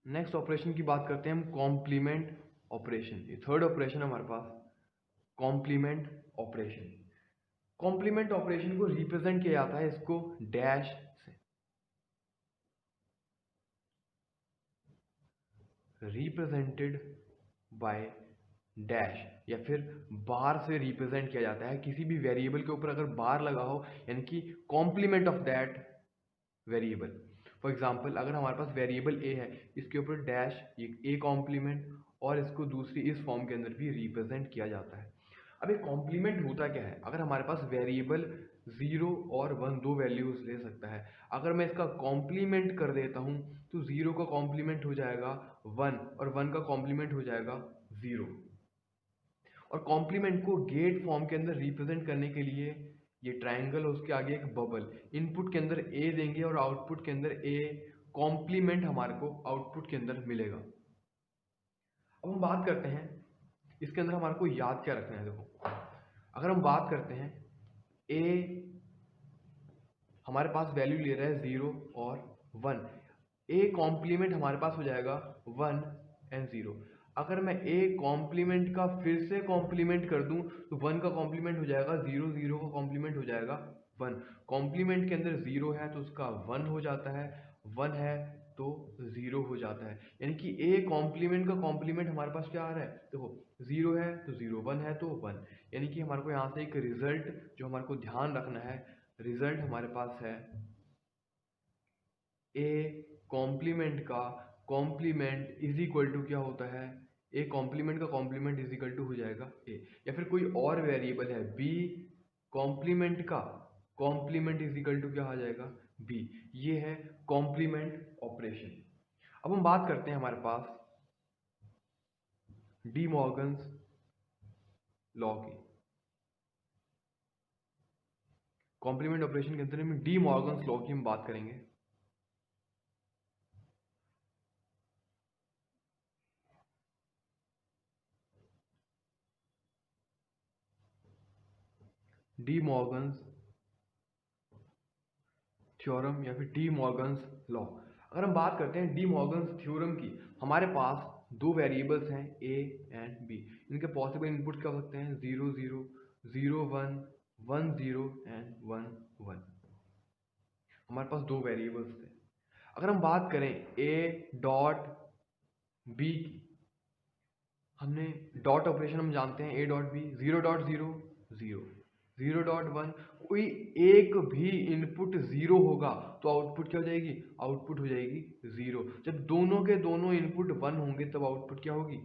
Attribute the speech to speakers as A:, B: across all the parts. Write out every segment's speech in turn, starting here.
A: Next operation की बात करते हैं हम, कॉम्प्लीमेंट ऑपरेशन। ये थर्ड ऑपरेशन हमारे पास, कॉम्प्लीमेंट ऑपरेशन। कॉम्प्लीमेंट ऑपरेशन को रिप्रेजेंट किया जाता है इसको डैश से, रिप्रेजेंटेड बाय डैश, या फिर बार से रिप्रेजेंट किया जाता है। किसी भी वेरिएबल के ऊपर अगर बार लगा हो यानी कि complement of that variable. For example अगर हमारे पास वेरिएबल ए है, इसके ऊपर डैश, ये ए कॉम्प्लीमेंट, और इसको दूसरी इस फॉर्म के अंदर भी रिप्रेजेंट किया जाता है। अब एक कॉम्प्लीमेंट होता क्या है, अगर हमारे पास वेरिएबल 0 और 1 दो वैल्यूज ले सकता है, अगर मैं इसका कॉम्प्लीमेंट कर देता हूँ तो 0 का कॉम्प्लीमेंट हो जाएगा 1 और 1 का कॉम्प्लीमेंट हो जाएगा 0। और कॉम्प्लीमेंट को गेट फॉर्म के अंदर रिप्रेजेंट करने के लिए ये ट्रायंगल और उसके आगे एक बबल, इनपुट के अंदर ए देंगे और आउटपुट के अंदर ए कॉम्प्लीमेंट हमारे को आउटपुट के अंदर मिलेगा। अब हम बात करते हैं इसके अंदर हमारे को याद क्या रखना है। देखो अगर हम बात करते हैं, ए हमारे पास वैल्यू ले रहा है 0 और 1, ए कॉम्प्लीमेंट हमारे पास हो जाएगा 1 एंड 0। अगर मैं ए कॉम्प्लीमेंट का फिर से कॉम्प्लीमेंट कर दूं तो 1 का कॉम्प्लीमेंट हो जाएगा 0, 0 का कॉम्प्लीमेंट हो जाएगा 1। कॉम्प्लीमेंट के अंदर 0 है तो उसका 1 हो जाता है, 1 है तो 0 हो जाता है। यानी कि ए कॉम्प्लीमेंट का कॉम्प्लीमेंट हमारे पास क्या आ रहा है, देखो 0 है तो 0, 1 है तो 1। यानी कि हमारे को यहाँ से एक रिजल्ट जो हमारे को ध्यान रखना है, रिजल्ट हमारे पास है ए कॉम्प्लीमेंट का कॉम्प्लीमेंट इज इक्वल टू क्या होता है, ए कॉम्प्लीमेंट का कॉम्प्लीमेंट इज इक्वल टू हो जाएगा ए। या फिर कोई और वेरिएबल है बी कॉम्प्लीमेंट का कॉम्प्लीमेंट इज इक्वल टू क्या आ जाएगा बी। ये है कॉम्प्लीमेंट ऑपरेशन। अब हम बात करते हैं हमारे पास डी मॉर्गन्स लॉ की। कॉम्प्लीमेंट ऑपरेशन के अंदर में डी मॉर्गन्स लॉ की हम बात करेंगे। डी मॉर्गन्स थ्योरम या फिर डी मॉर्गन्स लॉ। अगर हम बात करते हैं डी मॉर्गन्स थ्योरम की, हमारे पास दो वेरिएबल्स हैं ए एंड बी। इनके पॉसिबल इनपुट क्या हो सकते हैं, 0 0, 0 1, 1 0 एंड 1 1। हमारे पास दो वेरिएबल्स थे। अगर हम बात करें ए डॉट बी की, हमने डॉट ऑपरेशन हम जानते हैं, A dot B, 0 dot 0 0, 0 dot 1, कोई एक भी इनपुट 0 होगा तो आउटपुट क्या हो जाएगी, आउटपुट हो जाएगी 0। जब दोनों के दोनों इनपुट 1 होंगे तब आउटपुट क्या होगी,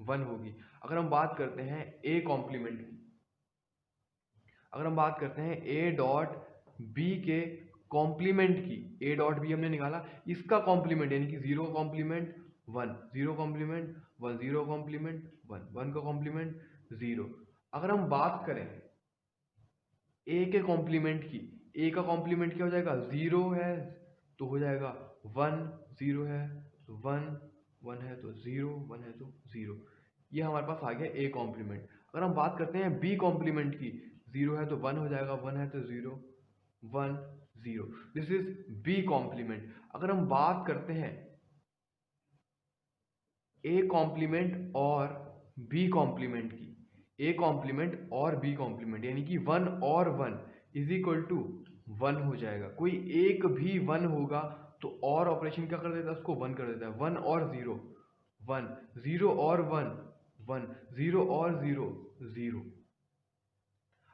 A: 1 होगी। अगर हम बात करते हैं ए कॉम्प्लीमेंट की, अगर हम बात करते हैं ए डॉट बी के कॉम्प्लीमेंट की, ए डॉट बी हमने निकाला, इसका कॉम्प्लीमेंट यानी कि 0 का कॉम्प्लीमेंट 1, 0 कॉम्प्लीमेंट 1, 0 कॉम्प्लीमेंट 1, 1 का कॉम्प्लीमेंट 0। अगर हम बात करें ए के कॉम्प्लीमेंट की, ए का कॉम्प्लीमेंट क्या हो जाएगा, 0 है तो हो जाएगा 1, 0 है तो 1, 1 है तो 0, 1 है तो 0। ये हमारे पास आ गया ए कॉम्प्लीमेंट। अगर हम बात करते हैं बी कॉम्प्लीमेंट की, 0 है तो 1 हो जाएगा, 1 है तो 0, 1 0। This is B complement. अगर हम बात करते हैं ए कॉम्प्लीमेंट और बी कॉम्प्लीमेंट की, ए कॉम्प्लीमेंट और बी कॉम्प्लीमेंट यानी कि 1 और 1 इज इक्वल टू 1 हो जाएगा। कोई एक भी 1 होगा तो और ऑपरेशन क्या कर देता है, उसको 1 कर देता है। 1 और 0 1, 0 और 1 1, 0 और 0 0।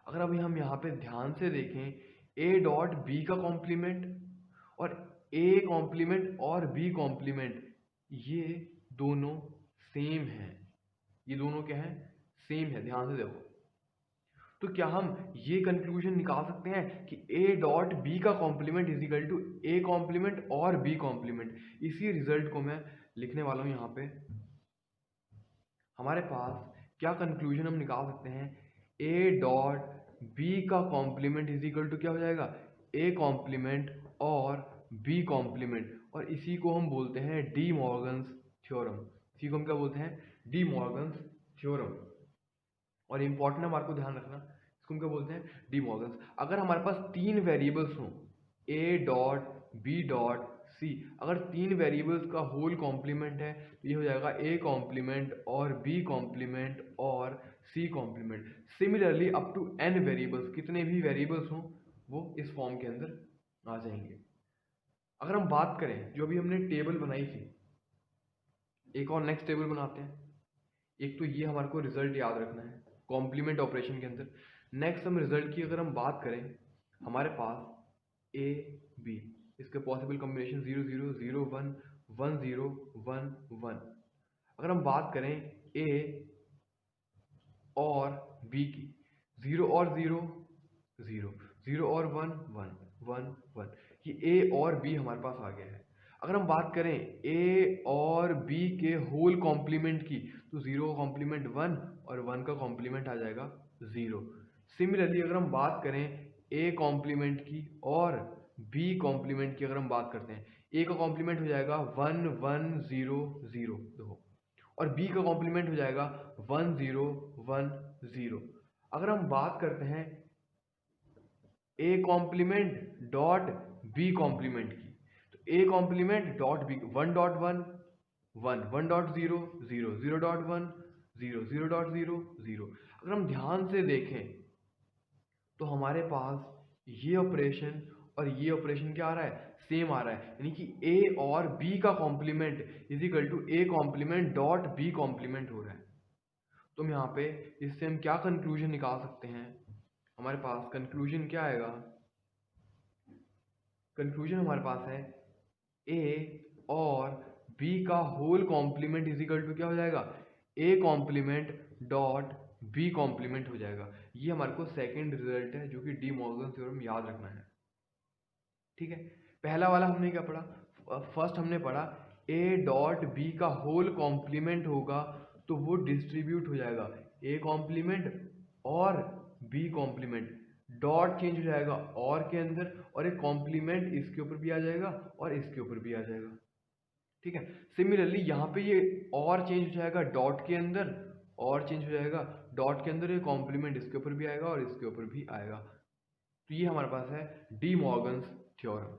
A: अगर अभी हम यहाँ पे ध्यान से देखें, ए डॉट बी का कॉम्प्लीमेंट और ए कॉम्प्लीमेंट और बी कॉम्प्लीमेंट, ये दोनों सेम है। ये दोनों क्या है, सेम है। ध्यान से देखो तो क्या हम ये कंक्लूजन निकाल सकते हैं कि ए डॉट बी का complement is equal to A complement और बी कॉम्प्लीमेंट। इसी रिजल्ट को मैं लिखने वाला हूं यहाँ पे। हमारे पास क्या कंक्लूजन हम निकाल सकते हैं, ए डॉट बी का कॉम्प्लीमेंट इज इक्वल टू क्या हो जाएगा, ए कॉम्प्लीमेंट और बी कॉम्प्लीमेंट। और इसी को हम बोलते हैं डी मॉर्गन्स थ्योरम। इसी को हम क्या बोलते हैं, डी मॉर्गन्स थ्योरम। और इंपॉर्टेंट हमारे को ध्यान रखना, इसको हम क्या बोलते हैं, डी मॉर्गन्स। अगर हमारे पास तीन वेरिएबल्स हों, A dot B dot C. अगर 3 वेरिएबल्स का होल कॉम्प्लीमेंट है तो ये हो जाएगा ए कॉम्प्लीमेंट और बी कॉम्प्लीमेंट और C complement. Similarly up to n variables, कितने भी वेरिएबल्स हों वो इस फॉर्म के अंदर आ जाएंगे। अगर हम बात करें जो अभी हमने टेबल बनाई थी, एक और नेक्स्ट टेबल बनाते हैं। एक तो ये हमारे को रिजल्ट याद रखना है कॉम्प्लीमेंट ऑपरेशन के अंदर। नेक्स्ट हम रिजल्ट की अगर हम बात करें, हमारे पास ए बी, इसके पॉसिबल कॉम्बिनेशन 0 0 0 1 1 0 1 1। अगर हम बात करें ए और बी की, 0 और 0 0 0 और 1 1 1 1, ये ए और बी हमारे पास आ गया है। अगर हम बात करें ए और बी के होल कॉम्प्लीमेंट की, तो 0 का कॉम्प्लीमेंट 1 और 1 का कॉम्प्लीमेंट आ जाएगा 0। सिमिलरली अगर हम बात करें ए कॉम्प्लीमेंट की और बी कॉम्प्लीमेंट की, अगर हम बात करते हैं, ए का कॉम्प्लीमेंट हो जाएगा 1 1 0 0 देखो, और बी का कॉम्प्लीमेंट हो जाएगा 1 0 1 0। अगर हम बात करते हैं A complement dot B complement की, तो A complement dot B 1 dot 1 1 1 dot 0 0 0 dot 1 0 0 dot 0 0। अगर हम ध्यान से देखें तो हमारे पास ये ऑपरेशन और ये ऑपरेशन क्या आ रहा है, सेम आ रहा है, यानी कि ए और बी का complement is equal to A complement dot B complement हो रहा है। तो हम यहाँ पे इससे हम क्या कंक्लूजन निकाल सकते हैं, हमारे पास कंक्लूजन क्या आएगा, कंक्लूजन हमारे पास है ए और बी का whole complement is equal to क्या हो जाएगा, A complement dot B complement हो जाएगा। ये हमारे को सेकंड रिजल्ट है जो कि डी मॉर्गन थ्योरम याद रखना है। ठीक है, पहला वाला हमने क्या पढ़ा, फर्स्ट हमने पढ़ा ए डॉट बी का होल कॉम्प्लीमेंट होगा तो वो डिस्ट्रीब्यूट हो जाएगा ए कॉम्प्लीमेंट और बी कॉम्प्लीमेंट, डॉट चेंज हो जाएगा और के अंदर, और एक कॉम्प्लीमेंट इसके ऊपर भी आ जाएगा और इसके ऊपर भी आ जाएगा। ठीक है, सिमिलरली यहाँ पे ये और चेंज हो जाएगा डॉट के अंदर, और चेंज हो जाएगा डॉट के अंदर, ये कॉम्प्लीमेंट इसके ऊपर भी आएगा और इसके ऊपर भी आएगा। तो ये हमारे पास है डी मॉर्गन्स थ्योरम।